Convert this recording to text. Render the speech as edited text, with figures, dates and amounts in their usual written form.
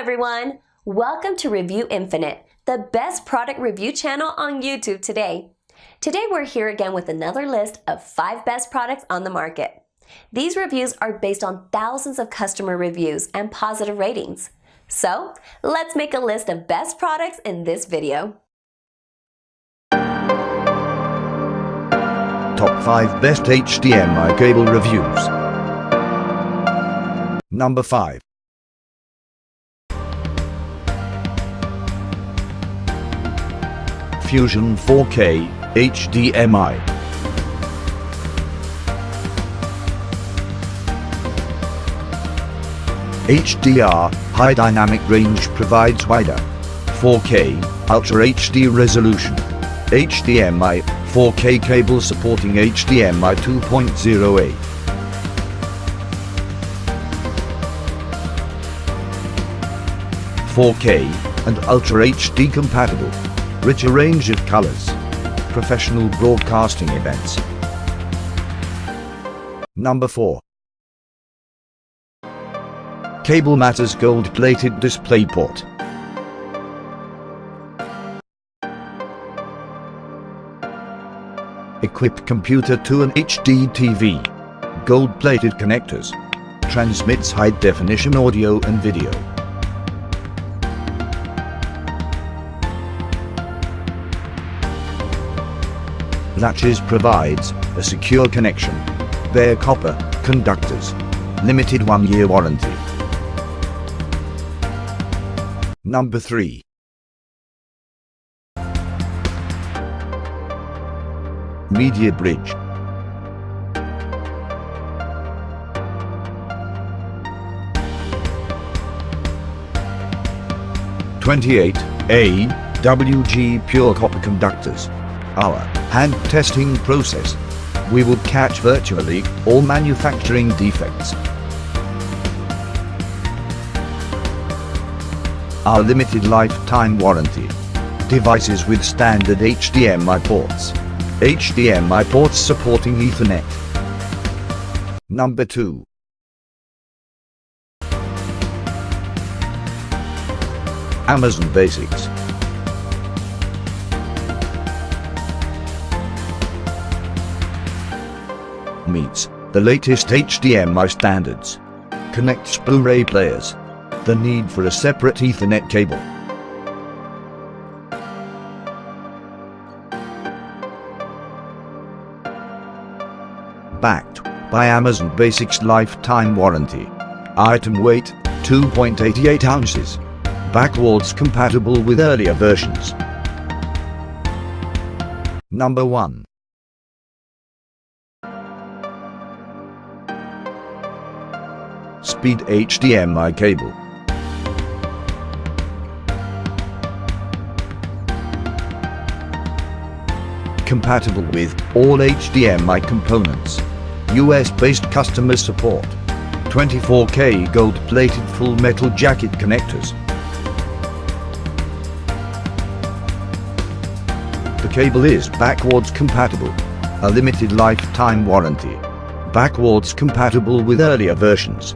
everyone! Welcome to Review Infinite, the best product review channel on YouTube today. Today we're here again with another list of 5 best products on the market. These reviews are based on thousands of customer reviews and positive ratings. So, let's make a list of best products in this video. Top 5 Best HDMI Cable Reviews. Number 5. Fusion 4K HDMI. HDR High Dynamic Range provides wider 4K Ultra HD resolution. HDMI 4K cable supporting HDMI 2.08. "4K and Ultra HD compatible. Richer range of colors. Professional broadcasting events." Number 4. Cable Matters gold-plated DisplayPort. Equip computer to an HD TV. Gold-plated connectors. Transmits high-definition audio and video. Latches provides a secure connection. Bare copper conductors. Limited 1-year warranty. Number 3. Media Bridge. "28 AWG pure copper conductors. Our hand testing process. We will catch virtually all manufacturing defects. Our limited lifetime warranty. Devices with standard HDMI ports. HDMI ports supporting Ethernet." Number 2. Amazon Basics. Meets the latest HDMI standards. Connects Blu-ray players. The need for a separate Ethernet cable. Backed by Amazon Basics lifetime warranty. Item weight 2.88 ounces. Backwards compatible with earlier versions. Number 1. Speed HDMI cable. Compatible with all HDMI components. US-based customer support. 24K gold-plated full metal jacket connectors. The cable is backwards compatible. A limited lifetime warranty. Backwards compatible with earlier versions.